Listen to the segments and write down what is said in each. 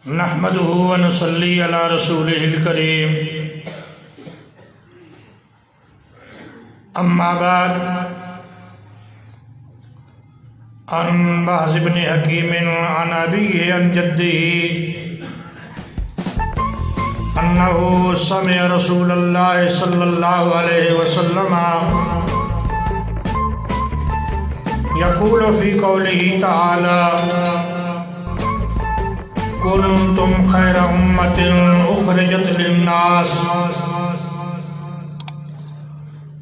نحمده ونصلي على رسوله الكريم اما بعد عن بهز بن حكيم عن أبيه عن جده أنه سمع رسول الله صلى الله عليه وسلم يقول في قوله تعالى كنتم خير أمة أخرجت للناس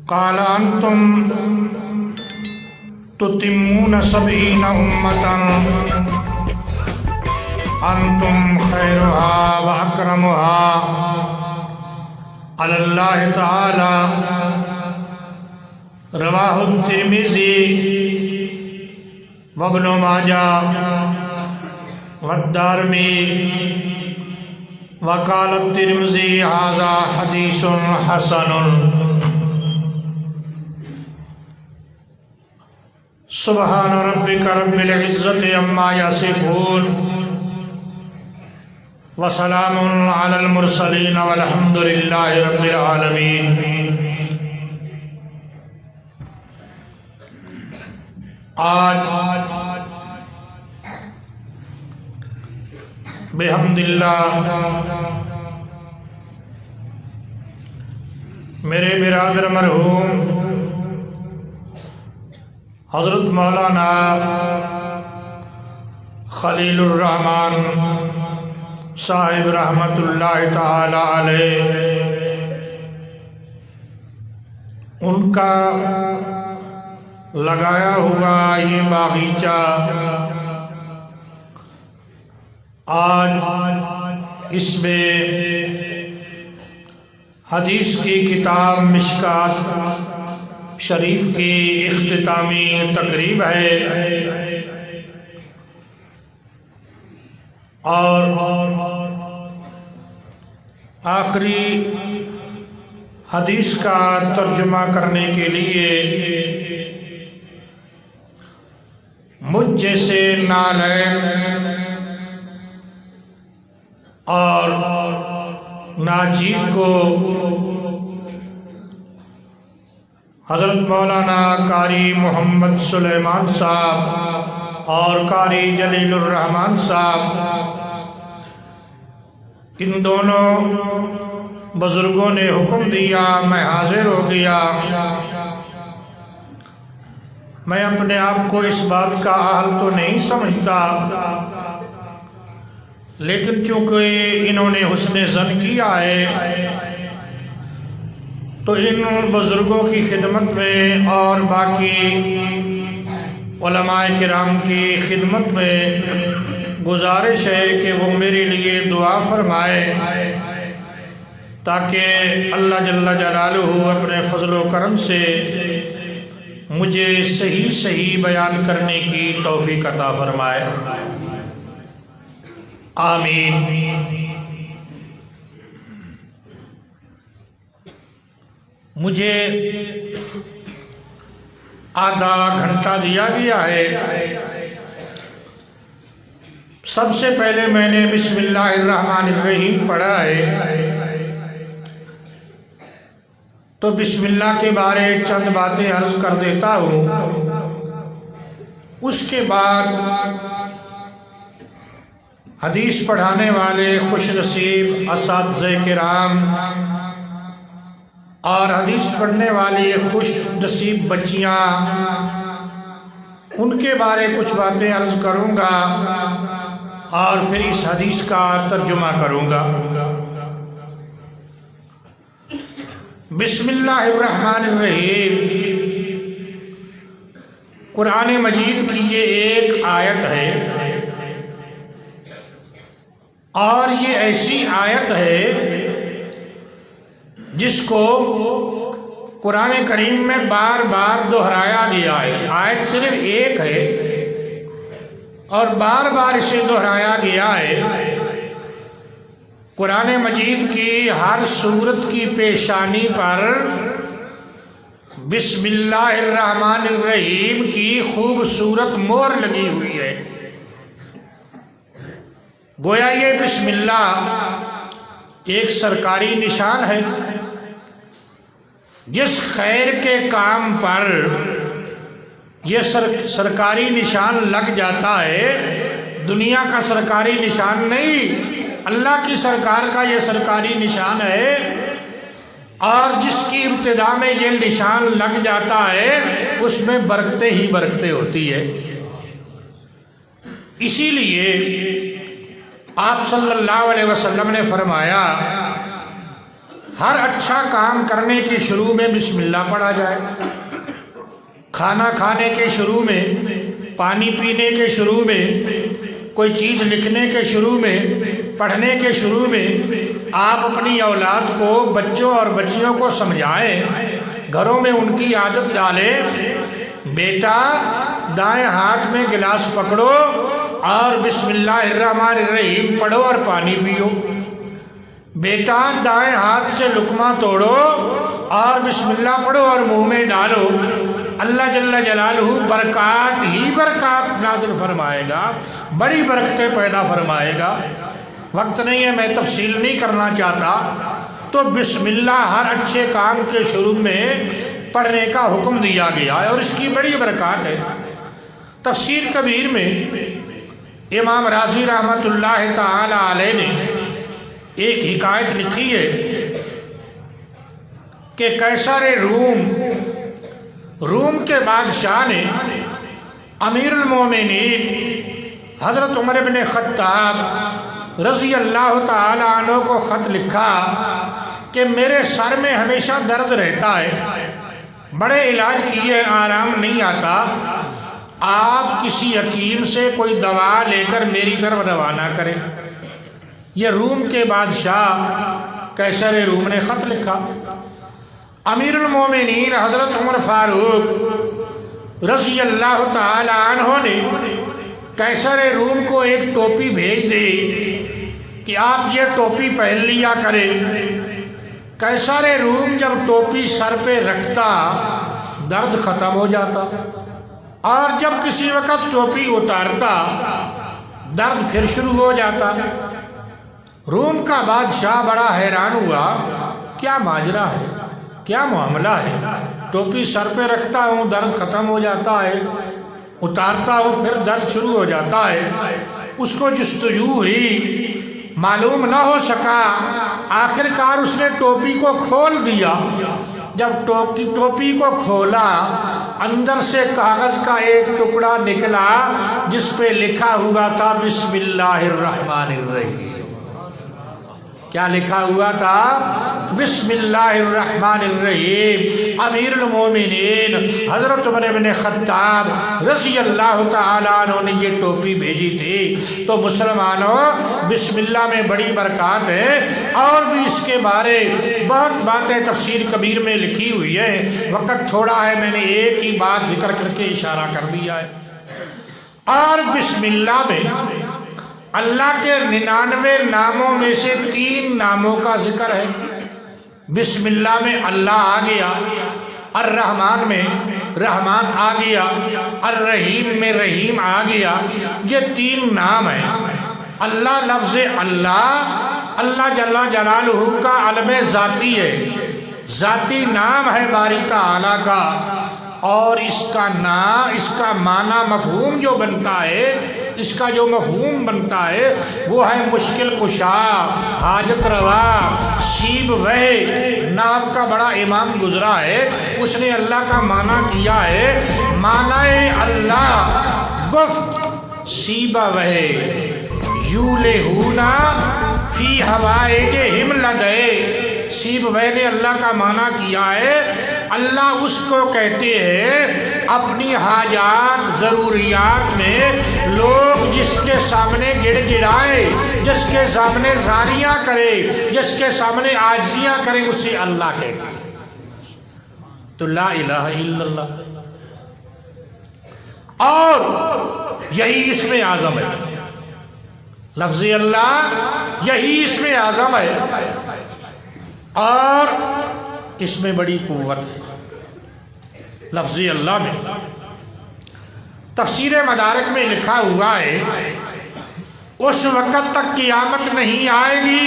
قال أنتم تتمون 70 أمة أنتم خيرها وأكرمها على الله تعالى رواه الترمذي وابن ماجه والدارمي وقال الترمذي هذا حديث حسن. سبحان ربك رب العزة عما يصفون وسلام على المرسلين والحمد لله رب العالمين. آج بحمد اللہ میرے برادر مرحوم حضرت مولانا خلیل الرحمن صاحب رحمت اللہ تعالی علیہ، ان کا لگایا ہوا یہ باغیچہ آج اس میں حدیث کی کتاب مشکات شریف کی اختتامی تقریب ہے، اور آخری حدیث کا ترجمہ کرنے کے لیے مجھ جیسے نالین اور ناچیز کو حضرت مولانا قاری محمد سلیمان صاحب اور قاری جلیل الرحمن صاحب، ان دونوں بزرگوں نے حکم دیا، میں حاضر ہو گیا. میں اپنے آپ کو اس بات کا اہل تو نہیں سمجھتا، لیکن چونکہ انہوں نے حسن ظن کیا ہے تو ان بزرگوں کی خدمت میں اور باقی علماء کرام کی خدمت میں گزارش ہے کہ وہ میرے لیے دعا فرمائے تاکہ اللہ جل جلالہ اپنے فضل و کرم سے مجھے صحیح بیان کرنے کی توفیق عطا فرمائے. آمین. مجھے آدھا گھنٹہ دیا گیا ہے. سب سے پہلے میں نے بسم اللہ الرحمن الرحیم پڑھا ہے، تو بسم اللہ کے بارے چند باتیں عرض کر دیتا ہوں. اس کے بعد حدیث پڑھانے والے خوش نصیب اساتذہ کرام اور حدیث پڑھنے والی خوش نصیب بچیاں، ان کے بارے کچھ باتیں عرض کروں گا اور پھر اس حدیث کا ترجمہ کروں گا. بسم اللہ الرحمن الرحیم. قرآن مجید کی یہ ایک آیت ہے، اور یہ ایسی آیت ہے جس کو قرآن کریم میں بار بار دہرایا گیا ہے. آیت صرف ایک ہے اور بار بار اسے دہرایا گیا ہے. قرآن مجید کی ہر سورت کی پیشانی پر بسم اللہ الرحمن الرحیم کی خوبصورت مہر لگی ہوئی ہے. گویا یہ بسم اللہ ایک سرکاری نشان ہے. جس خیر کے کام پر یہ سرکاری نشان لگ جاتا ہے، دنیا کا سرکاری نشان نہیں، اللہ کی سرکار کا یہ سرکاری نشان ہے، اور جس کی ابتدا میں یہ نشان لگ جاتا ہے اس میں برکتیں ہی برکتیں ہوتی ہے. اسی لیے آپ صلی اللہ علیہ وسلم نے فرمایا ہر اچھا کام کرنے کے شروع میں بسم اللہ پڑھا جائے. کھانا کھانے کے شروع میں، پانی پینے کے شروع میں، کوئی چیز لکھنے کے شروع میں، پڑھنے کے شروع میں آپ اپنی اولاد کو، بچوں اور بچیوں کو سمجھائیں، گھروں میں ان کی عادت ڈالیں، بیٹا دائیں ہاتھ میں گلاس پکڑو اور بسم اللہ الرحمن الرحیم پڑھو اور پانی پیو. بیٹا دائیں ہاتھ سے لقمہ توڑو اور بسم اللہ پڑھو اور منہ میں ڈالو. اللہ جل جلالہ برکات ہی برکات نازل فرمائے گا، بڑی برکتیں پیدا فرمائے گا. وقت نہیں ہے، میں تفصیل نہیں کرنا چاہتا. تو بسم اللہ ہر اچھے کام کے شروع میں پڑھنے کا حکم دیا گیا ہے اور اس کی بڑی برکات ہے. تفسیر کبیر میں امام رازی رحمۃ اللہ تعالی علیہ نے ایک حکایت لکھی ہے کہ قیصر روم کے بادشاہ نے امیر المومنین حضرت عمر بن خطاب رضی اللہ تعالی عنہ کو خط لکھا کہ میرے سر میں ہمیشہ درد رہتا ہے، بڑے علاج کیے آرام نہیں آتا، آپ کسی حکیم سے کوئی دوا لے کر میری طرف روانہ کریں. یہ روم کے بادشاہ قیصر روم نے خط لکھا. امیر المومنین حضرت عمر فاروق رضی اللہ تعالی عنہ نے قیصر روم کو ایک ٹوپی بھیج دی کہ آپ یہ ٹوپی پہن لیا کریں. قیصر روم جب ٹوپی سر پہ رکھتا درد ختم ہو جاتا، اور جب کسی وقت ٹوپی اتارتا درد پھر شروع ہو جاتا. روم کا بادشاہ بڑا حیران ہوا، کیا ماجرا ہے، کیا معاملہ ہے؟ ٹوپی سر پہ رکھتا ہوں درد ختم ہو جاتا ہے، اتارتا ہوں پھر درد شروع ہو جاتا ہے. اس کو جستجو ہوئی، معلوم نہ ہو سکا. آخر کار اس نے ٹوپی کو کھول دیا. جب ٹوپی کو کھولا اندر سے کاغذ کا ایک ٹکڑا نکلا جس پہ لکھا ہوا تھا بسم اللہ الرحمن الرحیم. کیا لکھا ہوا تھا؟ بسم اللہ الرحمن الرحیم. امیر المومنین حضرت عمر بن خطاب رضی اللہ تعالیٰ عنہ نے یہ ٹوپی بھیجی تھی. تو مسلمانوں بسم اللہ میں بڑی برکات ہے، اور بھی اس کے بارے بہت باتیں تفسیر کبیر میں لکھی ہوئی ہے. وقت تھوڑا ہے، میں نے ایک ہی بات ذکر کر کے اشارہ کر دیا ہے. اور بسم اللہ میں اللہ کے 99 ناموں میں سے 3 ناموں کا ذکر ہے. بسم اللہ میں اللہ آ گیا، الرحمن میں رحمان آ گیا، الرحیم میں رحیم آ گیا. یہ 3 نام ہیں. اللہ لفظ اللہ جل جلالہ کا علم ذاتی ہے، ذاتی نام ہے باری تعالیٰ کا. اور اس کا معنی مفہوم جو بنتا ہے، اس کا جو مفہوم بنتا ہے وہ ہے مشکل کشا، حاجت روا، سیب وے. نام کا بڑا امام گزرا ہے، اس نے اللہ کا معنی کیا ہے، معنی اللہ گفت سیبا وے یولہونا فی ہوائجہم لدے. سیب وے نے اللہ کا معنی کیا ہے، اللہ اس کو کہتے ہیں اپنی حاجات ضروریات میں لوگ جس کے سامنے گڑ گڑائے، جس کے سامنے زاریاں کرے، جس کے سامنے عاجزیاں کرے، اسے اللہ کہتے ہیں. تو لا الہ الا اللہ، اور یہی اسم اعظم ہے. لفظ اللہ یہی اسم اعظم ہے، اور اس میں بڑی قوت ہے. لفظ اللہ میں تفسیر مدارک میں لکھا ہوا ہے اس وقت تک قیامت نہیں آئے گی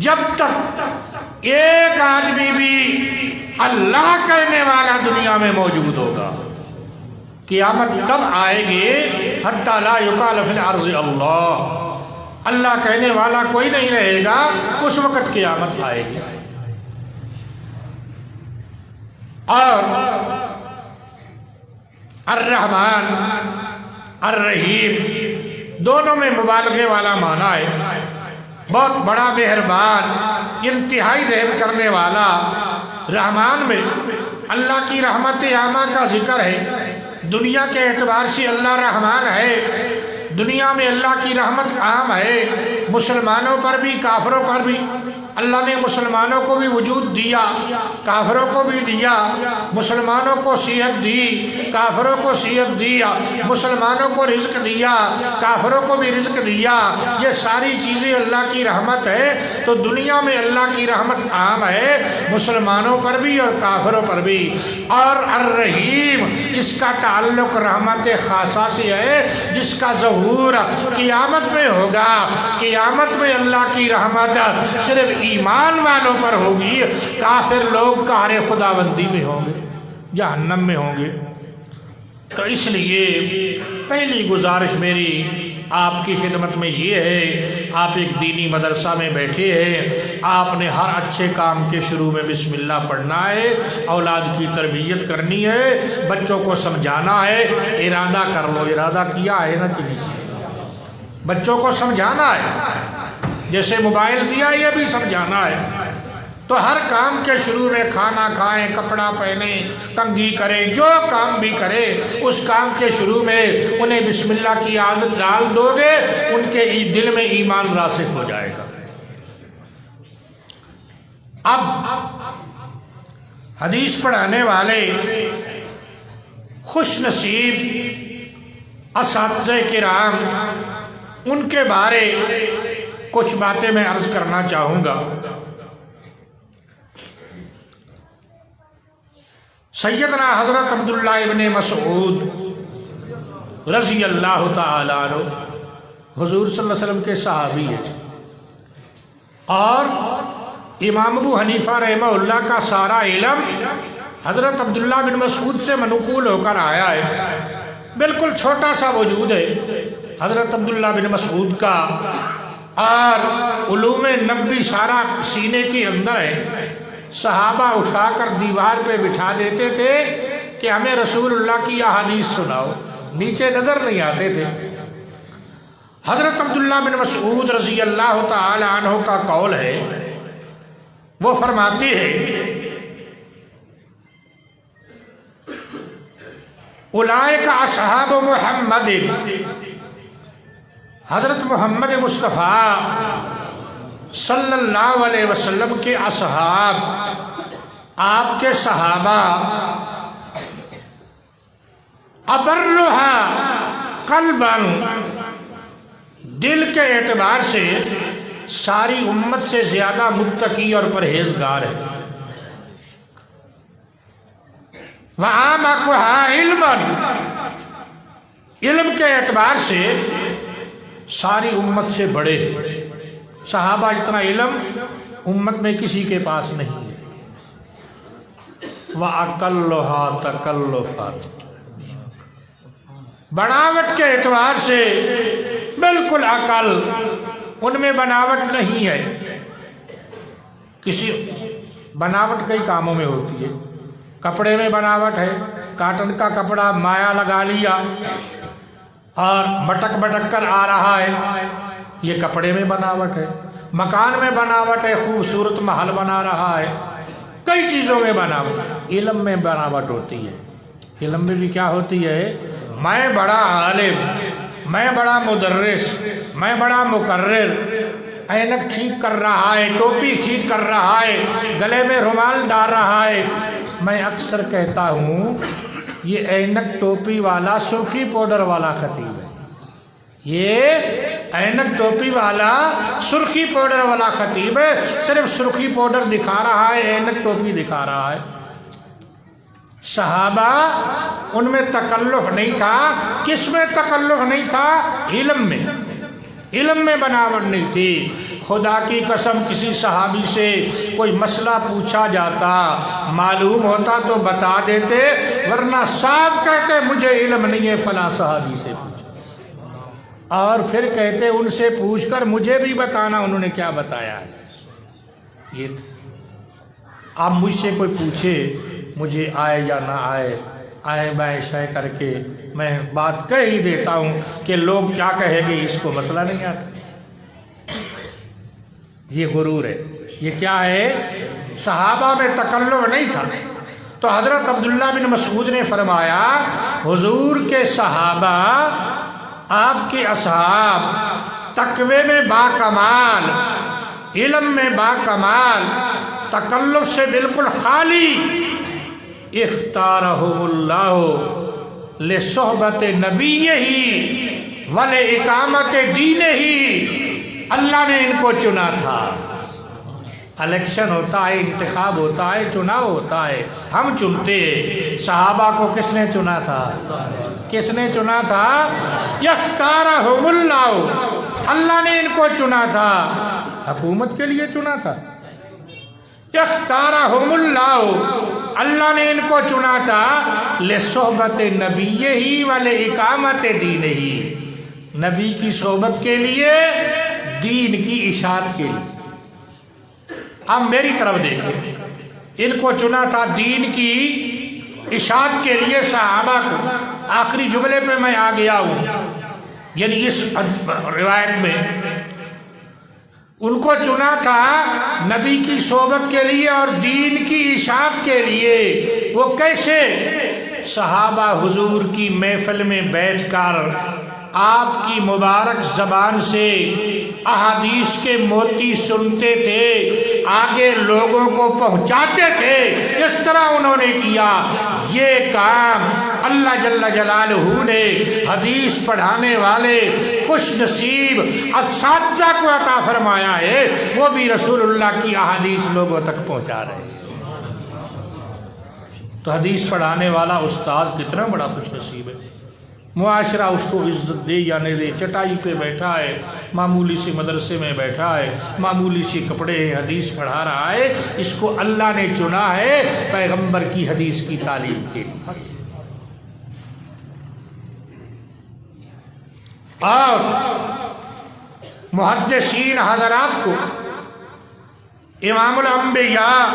جب تک ایک آدمی بھی اللہ کہنے والا دنیا میں موجود ہوگا۔ قیامت تب آئے گی حتی لا یقال فی الارض اللہ، اللہ کہنے والا کوئی نہیں رہے گا، اس وقت قیامت آئے گی۔ اور الرحمن الرحیم دونوں میں مبالغے والا معنی ہے، بہت بڑا مہربان، انتہائی رحم کرنے والا۔ رحمان میں اللہ کی رحمت عامہ کا ذکر ہے، دنیا کے اعتبار سے اللہ رحمان ہے، دنیا میں اللہ کی رحمت عام ہے، مسلمانوں پر بھی کافروں پر بھی۔ اللہ نے مسلمانوں کو بھی وجود دیا، کافروں کو بھی دیا، مسلمانوں کو صحت دی، کافروں کو صحت دیا، مسلمانوں کو رزق دیا، کافروں کو بھی رزق دیا۔ یہ ساری چیزیں اللہ کی رحمت ہے، تو دنیا میں اللہ کی رحمت عام ہے، مسلمانوں پر بھی اور کافروں پر بھی۔ اور الرحیم اس کا تعلق رحمت خاصہ سے ہے، جس کا ظہور قیامت میں ہوگا۔ قیامت میں اللہ کی رحمت صرف ایمان والوں پر ہوگی، کافر لوگ قہر خداوندی میں ہوں گے، جہنم میں ہوں گے۔ تو اس لیے پہلی گزارش میری آپ کی خدمت میں یہ ہے، آپ ایک دینی مدرسہ میں بیٹھے ہیں، آپ نے ہر اچھے کام کے شروع میں بسم اللہ پڑھنا ہے، اولاد کی تربیت کرنی ہے، بچوں کو سمجھانا ہے۔ ارادہ کر لو، ارادہ کیا ہے نا کسی سے، بچوں کو سمجھانا ہے، جیسے موبائل دیا یہ بھی سمجھانا ہے۔ تو ہر کام کے شروع میں کھانا کھائیں، کپڑا پہنے، تنگی کرے، جو کام بھی کرے اس کام کے شروع میں انہیں بسم اللہ کی عادت ڈال دو گے، ان کے دل میں ایمان راسخ ہو جائے گا۔ اب حدیث پڑھانے والے خوش نصیب اساتذہ کرام، ان کے بارے کچھ باتیں میں عرض کرنا چاہوں گا۔ سیدنا حضرت عبداللہ ابن مسعود رضی اللہ تعالی عنہ حضور صلی اللہ علیہ وسلم کے صحابی ہیں، اور امام ابو حنیفہ رحمہ اللہ کا سارا علم حضرت عبداللہ بن مسعود سے منقول ہو کر آیا ہے۔ بالکل چھوٹا سا وجود ہے حضرت عبداللہ بن مسعود کا، اور علوم نبوی سارا سینے کے اندر ہے۔ صحابہ اٹھا کر دیوار پہ بٹھا دیتے تھے کہ ہمیں رسول اللہ کی احادیث سناؤ، نیچے نظر نہیں آتے تھے۔ حضرت عبداللہ بن مسعود رضی اللہ تعالی عنہ کا قول ہے، وہ فرماتی ہے اولئک اصحاب محمد، حضرت محمد مصطفیٰ صلی اللہ علیہ وسلم کے اصحاب، آپ کے صحابہ، ابرھا قلبا، دل کے اعتبار سے ساری امت سے زیادہ متقی اور پرہیزگار ہے، وَأَعْمَقُهَا عِلْمًا، علم کے اعتبار سے ساری امت سے بڑے ہیں۔ صحابہ اتنا علم امت میں کسی کے پاس نہیں ہے۔ وَأَقَلُّهَا تَكَلُّفًا، بناوٹ کے اعتبار سے بالکل عقل، ان میں بناوٹ نہیں ہے۔ کسی بناوٹ کئی کاموں میں ہوتی ہے، کپڑے میں بناوٹ ہے، کاٹن کا کپڑا مایا لگا لیا اور بٹک بٹک کر آ رہا ہے، یہ کپڑے میں بناوٹ ہے۔ مکان میں بناوٹ ہے، خوبصورت محل بنا رہا ہے، کئی چیزوں میں بناوٹ۔ علم میں بناوٹ ہوتی ہے، علم میں بھی کیا ہوتی ہے؟ میں بڑا عالم، میں بڑا مدرس، میں بڑا مقرر، اینک ٹھیک کر رہا ہے، ٹوپی ٹھیک کر رہا ہے، گلے میں رومال ڈال رہا ہے۔ میں اکثر کہتا ہوں یہ اینک ٹوپی والا سرخی پاؤڈر والا خطیب ہے، یہ اینک ٹوپی والا سرخی پاؤڈر والا خطیب ہے، صرف سرخی پاؤڈر دکھا رہا ہے، اینک ٹوپی دکھا رہا ہے۔ صحابہ ان میں تکلف نہیں تھا، کس میں تکلف نہیں تھا؟ علم میں۔ علم میں بناوٹ نہیں تھی. خدا کی قسم کسی صحابی سے کوئی مسئلہ پوچھا جاتا معلوم ہوتا تو بتا دیتے, ورنہ صاف کہتے مجھے علم نہیں ہے, فلاں صحابی سے پوچھو. اور پھر کہتے ان سے پوچھ کر مجھے بھی بتانا انہوں نے کیا بتایا ہے. یہ اب مجھ سے کوئی پوچھے مجھے آئے یا نہ آئے, آئے بائیں شے کر کے میں بات کہہ ہی دیتا ہوں کہ لوگ کیا کہیں گے, اس کو مسئلہ نہیں آتا. یہ غرور ہے. یہ کیا ہے؟ صحابہ میں تکلف نہیں تھا. تو حضرت عبداللہ بن مسعود نے فرمایا حضور کے صحابہ, آپ کے اصحاب تقوی میں با کمال, علم میں با کمال, تکلف سے بالکل خالی. اختارہم اللہ لصحبت نبیہ ولإقامت دینہ, اللہ نے ان کو چنا تھا. الیکشن ہوتا ہے, انتخاب ہوتا ہے, چناؤ ہوتا ہے, ہم چنتے. صحابہ کو کس نے چنا تھا؟ کس نے چنا تھا؟ اختارہم اللہ, اللہ نے ان کو چنا تھا. حکومت کے لیے چنا تھا. اختارہم اللہ, اللہ نے ان کو چنا تھا لصحبت نبیہ ولإقامت دینہ, نبی کی صحبت کے لیے, دین کی اشاعت کے لیے. اب میری طرف دیکھیں, ان کو چنا تھا دین کی اشاعت کے لیے صحابہ کو. آخری جملے پہ میں آ گیا ہوں, یعنی اس روایت میں ان کو چنا تھا نبی کی صحبت کے لیے اور دین کی اشاعت کے لیے. وہ کیسے؟ صحابہ حضور کی محفل میں بیٹھ کر آپ کی مبارک زبان سے احادیث کے موتی سنتے تھے, آگے لوگوں کو پہنچاتے تھے. اس طرح انہوں نے کیا. یہ کام اللہ جل جلالہ نے حدیث پڑھانے والے خوش نصیب اساتذہ کو عطا فرمایا ہے, وہ بھی رسول اللہ کی احادیث لوگوں تک پہنچا رہے ہیں. تو حدیث پڑھانے والا استاذ کتنا بڑا خوش نصیب ہے. معاشرہ اس کو عزت دے یا نہیں دے, چٹائی پہ بیٹھا ہے, معمولی سے مدرسے میں بیٹھا ہے, معمولی سے کپڑے حدیث پڑھا رہا ہے, اس کو اللہ نے چنا ہے پیغمبر کی حدیث کی تعلیم کے لیے. اور محدثین حضرات کو امام الانبیاء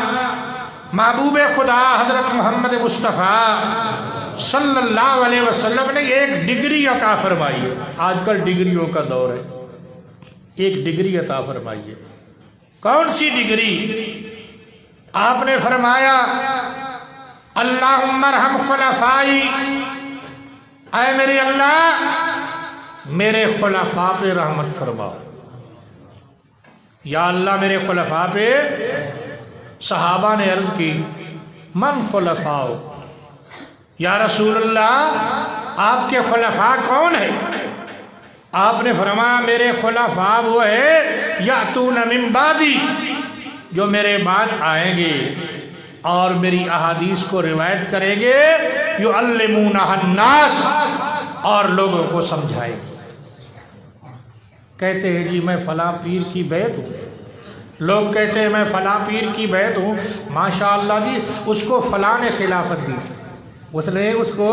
محبوب خدا حضرت محمد مصطفیٰ صلی اللہ علیہ وسلم نے ایک ڈگری عطا فرمائی ہے. آج کل ڈگریوں کا دور ہے. ایک ڈگری عطا فرمائی ہے. کون سی ڈگری؟ آپ نے فرمایا اللہم ارحم خلفائی, اے میرے اللہ میرے خلفاء پہ رحمت فرما. یا اللہ میرے خلفاء پہ. صحابہ نے عرض کی من خلفاء, یا رسول اللہ آپ کے خلفاء کون ہیں؟ آپ نے فرمایا میرے خلفاء وہ ہے یاتون من بعدی, جو میرے بعد آئیں گے اور میری احادیث کو روایت کریں گے, یعلمونہ الناس, اور لوگوں کو سمجھائیں گے. کہتے ہیں جی میں فلاں پیر کی بیعت ہوں, لوگ کہتے ہیں میں فلاں پیر کی بیعت ہوں, ماشاءاللہ جی اس کو فلاں نے خلافت دی تھی, اس نے اس کو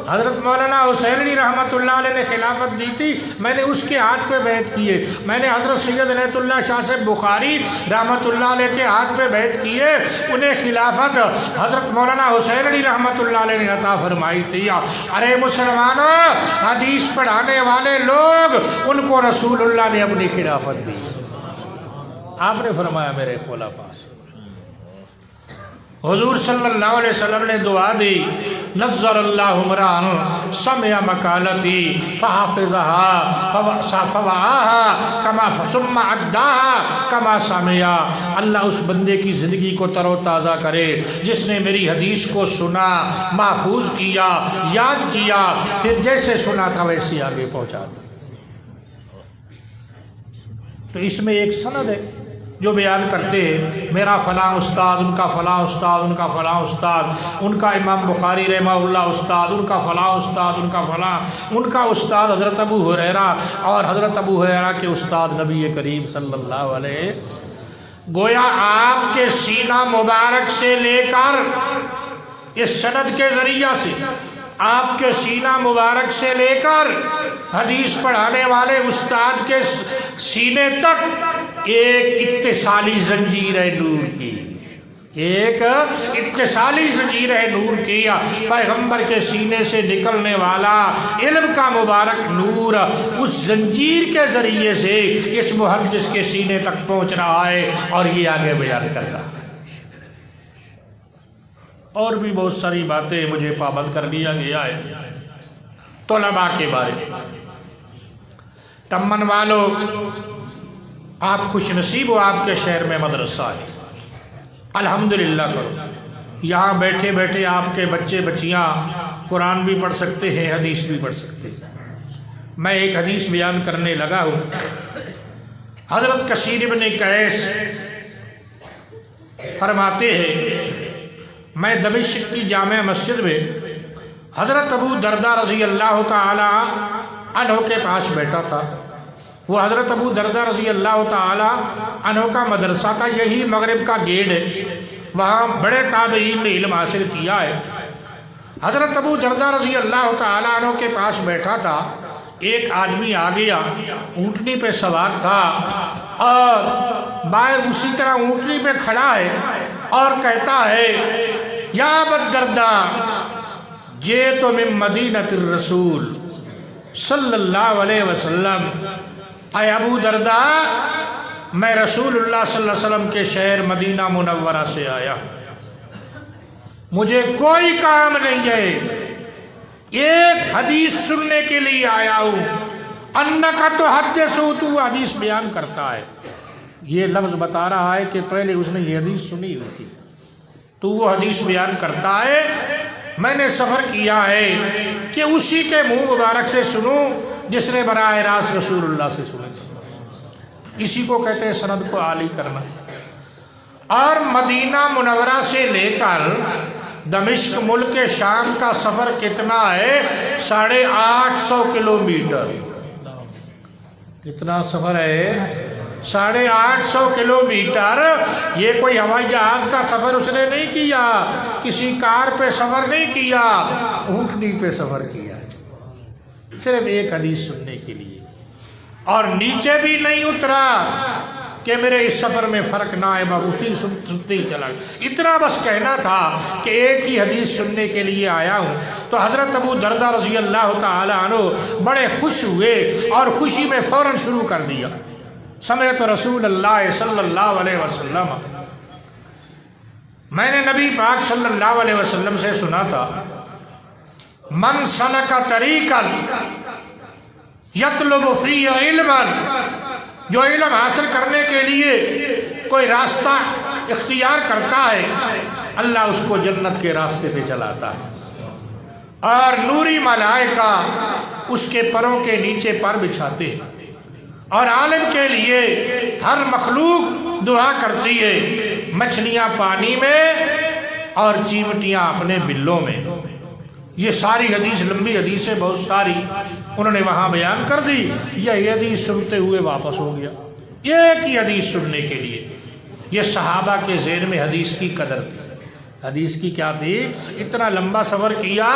حضرت مولانا حسین علی رحمۃ اللہ علیہ نے خلافت دی تھی, میں نے اس کے ہاتھ پہ بیعت کیے. میں نے حضرت سید عنایت اللہ شاہ صاحب بخاری رحمۃ اللہ علیہ کے ہاتھ پہ بیعت کیے, انہیں خلافت حضرت مولانا حسین علی رحمۃ اللہ علیہ نے عطا فرمائی تھی. ارے مسلمانوں, حدیث پڑھانے والے لوگ ان کو رسول اللہ نے اپنی خلافت دی. آپ نے فرمایا میرے خلفاء. حضور صلی اللہ علیہ وسلم نے دعا دی نظر اللہ امران سمع مقالتی فحافظها فوعاها کما ثم عداها کما سمع. اللہ اس بندے کی زندگی کو تر و تازہ کرے جس نے میری حدیث کو سنا, محفوظ کیا, یاد کیا, پھر جیسے سنا تھا ویسے آگے پہنچا دیا. تو اس میں ایک سند ہے جو بیان کرتے ہیں میرا فلاں استاد، ان کا فلاں استاد، ان کا فلاں استاد، ان کا امام بخاری رحمہ اللہ استاد، ان کا فلاں استاد، ان کا فلاں، ان کا استاد حضرت ابو ہریرہ، اور حضرت ابو ہریرہ کے استاد نبی کریم صلی اللہ علیہ، گویا آپ کے سینہ مبارک سے لے کر اس سند کے ذریعہ سے، آپ کے سینہ مبارک سے لے کر حدیث پڑھانے والے استاد کے سینے تک ایک اتصالی زنجیر ہے نور کی، ایک اتصالی زنجیر ہے نور کی، پیغمبر کے سینے سے نکلنے والا علم کا مبارک نور اس زنجیر کے ذریعے سے اس محدث کے سینے تک پہنچ رہا ہے اور یہ آگے بیان کر رہا ہے۔ اور بھی بہت ساری باتیں مجھے پابند کر دیا گیا ہے طلباء کے بارے میں۔ تمن والو، آپ خوش نصیب ہو، آپ کے شہر میں مدرسہ ہے، الحمدللہ کرو۔ یہاں بیٹھے بیٹھے آپ کے بچے بچیاں قرآن بھی پڑھ سکتے ہیں، حدیث بھی پڑھ سکتے ہیں۔ میں ایک حدیث بیان کرنے لگا ہوں۔ حضرت کثیر ابن قیس فرماتے ہیں، میں دمشق کی جامع مسجد میں حضرت ابو دردہ رضی اللہ تعالی عنہ کے پاس بیٹھا تھا۔ وہ حضرت ابو دردہ رضی اللہ تعالی عنہ کا مدرسہ تھا، یہی مغرب کا گیٹ ہے، وہاں بڑے تابعین نے علم حاصل کیا ہے۔ حضرت ابو دردہ رضی اللہ تعالی عنہ کے پاس بیٹھا تھا، ایک آدمی آ گیا، اونٹنی پہ سوار تھا اور باہر اسی طرح اونٹنی پہ کھڑا ہے اور کہتا ہے، یا ابا الدرداء جئت من مدینۃ الرسول صلی اللہ علیہ وسلم، اے ابو درداء میں رسول اللہ صلی اللہ علیہ وسلم کے شہر مدینہ منورہ سے آیا، مجھے کوئی کام نہیں ہے، ایک حدیث سننے کے لیے آیا ہوں۔ انکا تحدث، تو حدیث بیان کرتا ہے۔ یہ لفظ بتا رہا ہے کہ پہلے اس نے یہ حدیث سنی ہوئی تھی، تو وہ حدیث بیان کرتا ہے، میں نے سفر کیا ہے کہ اسی کے منہ مبارک سے سنوں جس نے براہ راست رسول اللہ سے سنے۔ اسی کو کہتے ہیں سند کو عالی کرنا۔ اور مدینہ منورہ سے لے کر دمشق ملک شام کا سفر کتنا ہے؟ 850 کلومیٹر۔ کتنا سفر ہے؟ 850 کلومیٹر۔ یہ کوئی ہوائی جہاز کا سفر اس نے نہیں کیا، کسی کار پہ سفر نہیں کیا، اونٹنی پہ سفر کیا ہے، صرف ایک حدیث سننے کے لیے۔ اور نیچے بھی نہیں اترا کہ میرے اس سفر میں فرق نہ آئے، بہت سنتے ہی چلا گیا۔ اتنا بس کہنا تھا کہ ایک ہی حدیث سننے کے لیے آیا ہوں۔ تو حضرت ابو دردہ رضی اللہ تعالی عنہ بڑے خوش ہوئے اور خوشی میں فوراً شروع کر دیا، سمعت رسول اللہ صلی اللہ علیہ وسلم، میں نے نبی پاک صلی اللہ علیہ وسلم سے سنا تھا، من سلک طریقا یطلب فیہ علما، جو علم حاصل کرنے کے لیے کوئی راستہ اختیار کرتا ہے، اللہ اس کو جنت کے راستے پہ چلاتا ہے، اور نوری ملائکہ اس کے پروں کے نیچے پر بچھاتے ہیں، اور عالم کے لیے ہر مخلوق دعا کرتی ہے، مچھلیاں پانی میں اور چیمٹیاں اپنے بلوں میں۔ یہ ساری حدیث، لمبی حدیث ہے بہت ساری، انہوں نے وہاں بیان کر دی۔ یہ حدیث سنتے ہوئے واپس ہو گیا، ایک ہی حدیث سننے کے لیے۔ یہ صحابہ کے ذہن میں حدیث کی قدر تھی۔ حدیث کی کیا تھی؟ اتنا لمبا سفر کیا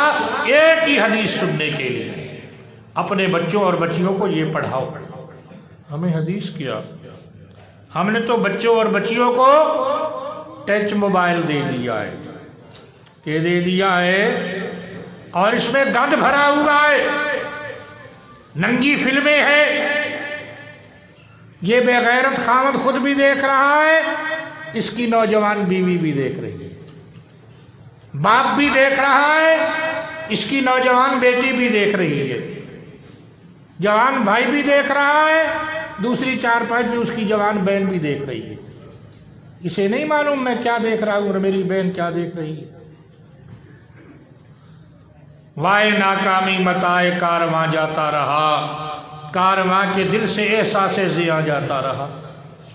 ایک ہی حدیث سننے کے لیے۔ اپنے بچوں اور بچیوں کو یہ پڑھاؤ۔ ہمیں حدیث کیا، ہم نے تو بچوں اور بچیوں کو ٹچ موبائل دے دیا ہے، کہ دے دیا ہے، اور اس میں گند بھرا ہوا ہے، ننگی فلمیں ہیں، یہ بے غیرت خامد خود بھی دیکھ رہا ہے، اس کی نوجوان بیوی بھی دیکھ رہی ہے، باپ بھی دیکھ رہا ہے، اس کی نوجوان بیٹی بھی دیکھ رہی ہے، جوان بھائی بھی دیکھ رہا ہے، دوسری چارپائی پہ اس کی جوان بہن بھی دیکھ رہی ہے۔ اسے نہیں معلوم میں کیا دیکھ رہا ہوں اور میری بہن کیا دیکھ رہی ہے۔ وائے ناکامی متائے کارواں جاتا رہا، کارواں کے دل سے احساس ضیاں جاتا رہا۔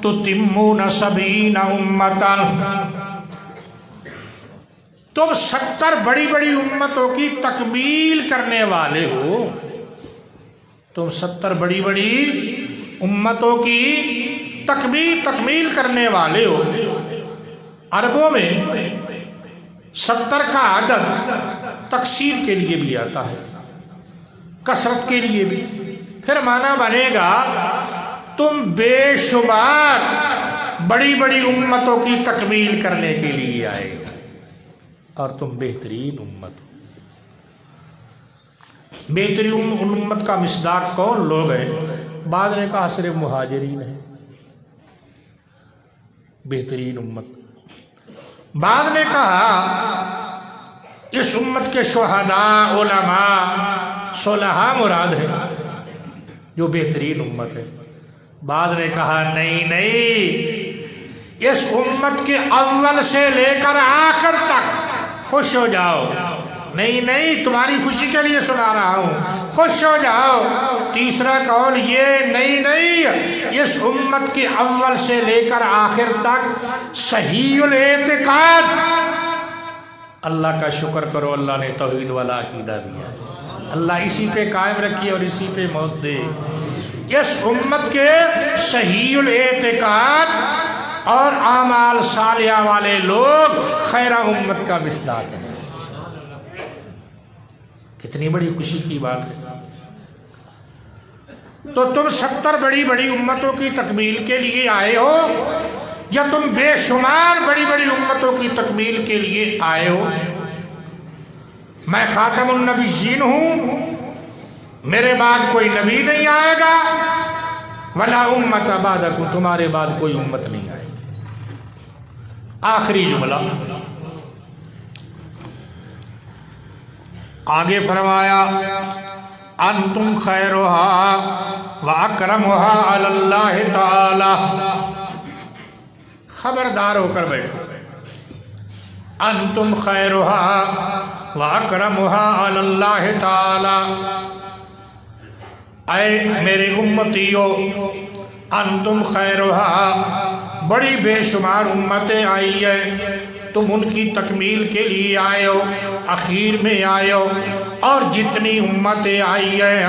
تتمون 70 امتن، تم 70 بڑی بڑی امتوں کی تکمیل کرنے والے ہو، تم 70 بڑی بڑی امتوں کی تکمیل کرنے والے ہو۔ عربوں میں 70 کا عدد تکسیر کے لیے بھی آتا ہے، کثرت کے لیے بھی، پھر معنی بنے گا تم بے شمار بڑی بڑی امتوں کی تکمیل کرنے کے لیے آئے اور تم بہترین امت ہو۔ بہترین امت کا مصداق کون لوگ ہیں؟ بعض نے کہا صرف مہاجرین ہیں بہترین امت، بعض نے کہا اس امت کے شہداء، علماء، صلحاء مراد ہے جو بہترین امت ہے۔ بعض نے کہا نہیں، اس امت کے اول سے لے کر آخر تک خوش ہو جاؤ۔ نہیں، تمہاری خوشی کے لیے سنا رہا ہوں، خوش ہو جاؤ۔ تیسرا قول یہ نہیں، اس امت کے اول سے لے کر آخر تک صحیح الاعتقاد، اللہ کا شکر کرو اللہ نے توحید والا عقیدہ دیا، اللہ اسی پہ قائم رکھی اور اسی پہ موت دے۔ اس امت کے صحیح الاعتقاد اور اعمال صالحہ والے لوگ خیرہ امت کا مصداق ہے۔ کتنی بڑی خوشی کی بات ہے۔ تو تم 70 بڑی بڑی امتوں کی تکمیل کے لیے آئے ہو یا تم بے شمار بڑی بڑی امتوں کی تکمیل کے لیے آئے ہو؟ میں خاتم النبیین ہوں، میرے بعد کوئی نبی نہیں آئے گا، ولا امت بعدکم، تمہارے بعد کوئی امت نہیں آئے گی۔ آخری جملہ آگے فرمایا انتم خیرها واکرمها علی اللہ تعالی، خبردار ہو کر بیٹھو، انتم خیرها واکرمها علی اللہ تعالی، اے میرے امتیو، انتم خیرها، بڑی بے شمار امتیں آئی ہے، تم ان کی تکمیل کے لیے آئے ہو، اخیر میں آئے ہو، اور جتنی امتیں آئی ہیں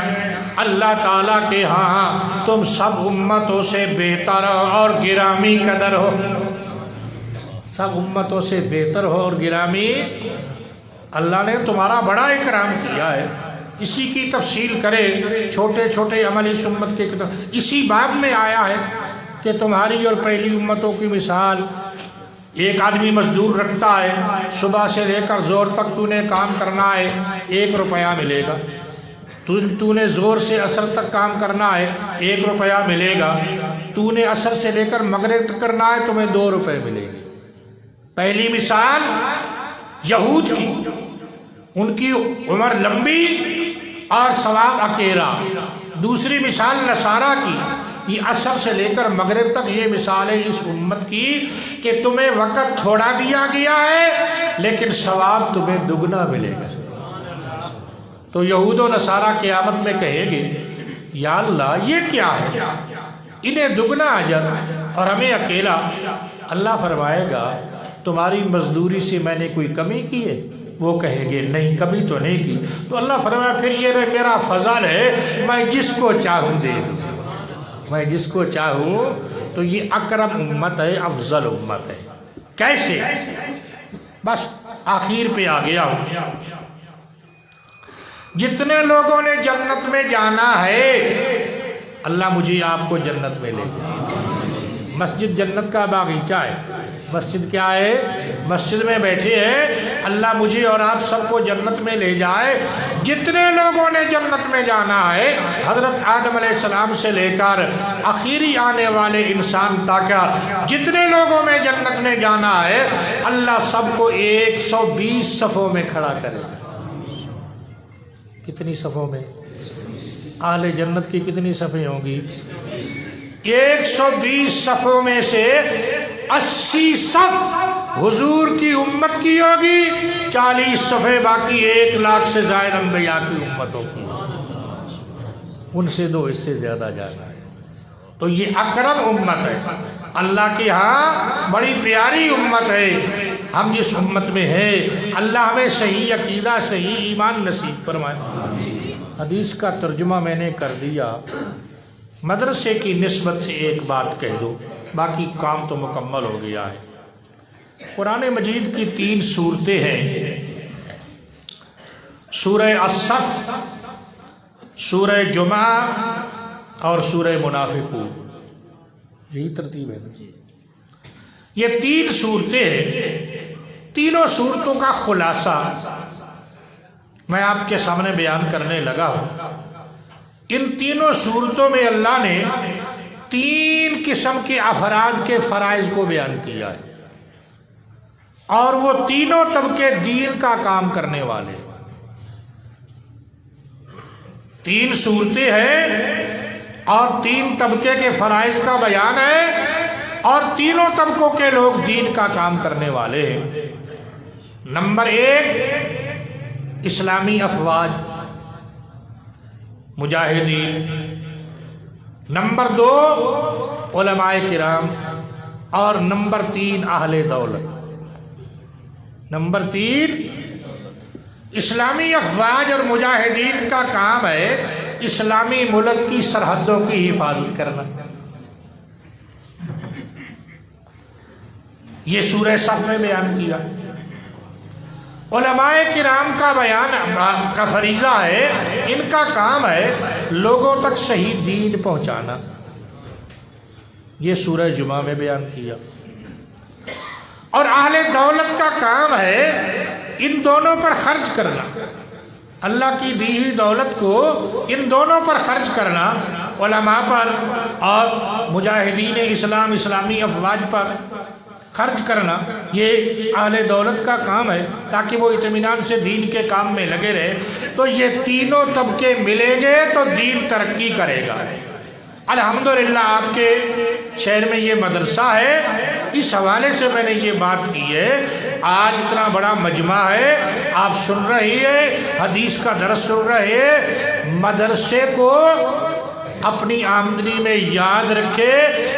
اللہ تعالیٰ کے ہاں تم سب امتوں سے بہتر اور گرامی قدر ہو، سب امتوں سے بہتر ہو اور گرامی، اللہ نے تمہارا بڑا اکرام کیا ہے۔ اسی کی تفصیل کرے چھوٹے چھوٹے عمل اس امت کے اسی باب میں آیا ہے کہ تمہاری اور پہلی امتوں کی مثال، ایک آدمی مزدور رکھتا ہے، صبح سے لے کر زور تک تو نے کام کرنا ہے، 1 روپیہ ملے گا، تو نے زور سے عصر تک کام کرنا ہے، 1 روپیہ ملے گا، تو نے عصر سے لے کر مغرب تک کرنا ہے، تمہیں 2 روپے ملے گے۔ پہلی مثال یہود کی، ان کی عمر لمبی اور ثواب اکیلا۔ دوسری مثال نصارہ کی، یہ عصر سے لے کر مغرب تک، یہ مثال ہے اس امت کی کہ تمہیں وقت تھوڑا دیا گیا ہے لیکن ثواب تمہیں دگنا ملے گا۔ تو یہود و نصارہ قیامت میں کہیں گے یا اللہ یہ کیا ہے، انہیں دگنا اجر اور ہمیں اکیلا۔ اللہ فرمائے گا تمہاری مزدوری سے میں نے کوئی کمی کی ہے؟ وہ کہیں گے نہیں، کبھی تو نہیں کی۔ تو اللہ فرمایا پھر یہ میرا فضل ہے، میں جس کو چاہوں دے دوں، میں جس کو چاہوں۔ تو یہ اکرم امت ہے، افضل امت ہے۔ کیسے؟ بس آخر پہ آ گیا ہوں۔ جتنے لوگوں نے جنت میں جانا ہے اللہ مجھے آپ کو جنت میں لے جائے۔ مسجد جنت کا باغیچہ ہے، مسجد کیا ہے؟ مسجد میں بیٹھے ہیں، اللہ مجھے اور آپ سب کو جنت میں لے جائے۔ جتنے لوگوں نے جنت میں جانا ہے، حضرت آدم علیہ السلام سے لے کر آخری آنے والے انسان تک جتنے لوگوں میں جنت میں جانا ہے، اللہ سب کو 120 صفوں میں کھڑا کرے گا۔ کتنی صفوں میں؟ اہل جنت کی کتنی صفیں ہوں گی؟ 120 صفوں میں سے 80 صف حضور کی امت کی ہوگی، 40 صفیں باقی 1 لاکھ سے زائد انبیاء کی امتوں کی، ان سے 2 اس سے زیادہ جانا ہے۔ تو یہ اکرم امت ہے، اللہ کے ہاں بڑی پیاری امت ہے۔ ہم جس امت میں ہیں اللہ ہمیں صحیح عقیدہ صحیح ایمان نصیب فرمائے۔ حدیث کا ترجمہ میں نے کر دیا، مدرسے کی نسبت سے ایک بات کہہ دو، باقی کام تو مکمل ہو گیا ہے۔ قرآن مجید کی 3 سورتیں ہیں، سورہ الصف، سورہ جمعہ اور سورہ منافقون، یہی ترتیب ہے نا؟ یہ 3 صورتیں ہیں، تینوں صورتوں کا خلاصہ میں آپ کے سامنے بیان کرنے لگا ہوں۔ ان تینوں صورتوں میں اللہ نے 3 قسم کے افراد کے فرائض کو بیان کیا ہے، اور وہ تینوں طبقے دین کا کام کرنے والے۔ 3 صورتیں ہیں اور 3 طبقے کے فرائض کا بیان ہے، اور تینوں طبقوں کے لوگ دین کا کام کرنے والے ہیں۔ نمبر 1 اسلامی افواج، مجاہدین۔ نمبر 2 علماء کرام، اور نمبر 3 اہل دولت۔ نمبر 3 اسلامی افواج اور مجاہدین کا کام ہے اسلامی ملک کی سرحدوں کی حفاظت کرنا۔ یہ سورہ صف میں بیان کیا۔ علماء کرام کا بیان کا فریضہ ہے، ان کا کام ہے لوگوں تک صحیح دین پہنچانا، یہ سورہ جمعہ میں بیان کیا۔ اور اہل دولت کا کام ہے ان دونوں پر خرچ کرنا، اللہ کی دی ہوئی دولت کو ان دونوں پر خرچ کرنا، علماء پر اور مجاہدین اسلام اسلامی افواج پر خرچ کرنا، یہ اہل دولت کا کام ہے تاکہ وہ اطمینان سے دین کے کام میں لگے رہے۔ تو یہ تینوں طبقے ملیں گے تو دین ترقی کرے گا۔ الحمدللہ آپ کے شہر میں یہ مدرسہ ہے، اس حوالے سے میں نے یہ بات کی ہے۔ آج اتنا بڑا مجمع ہے، آپ سن رہی ہے، حدیث کا درس سن رہے ہیں، مدرسے کو اپنی آمدنی میں یاد رکھے،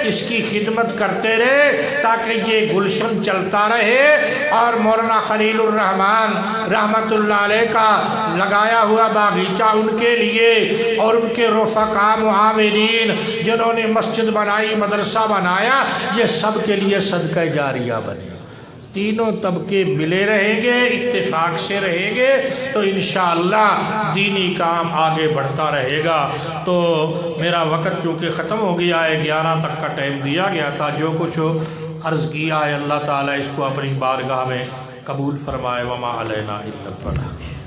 اس کی خدمت کرتے رہے تاکہ یہ گلشن چلتا رہے، اور مولانا خلیل الرحمن رحمت اللہ علیہ کا لگایا ہوا باغیچہ ان کے لیے اور ان کے رفقا معاونین جنہوں نے مسجد بنائی، مدرسہ بنایا، یہ سب کے لیے صدقہ جاریہ بنے۔ تینوں طبقے ملے رہیں گے، اتفاق سے رہیں گے تو انشاءاللہ دینی کام آگے بڑھتا رہے گا۔ تو میرا وقت چونکہ ختم ہو گیا ہے، 11 تک کا ٹائم دیا گیا تھا، جو کچھ عرض کیا ہے اللہ تعالیٰ اس کو اپنی بارگاہ میں قبول فرمائے۔ وما علینا الا البلاغ۔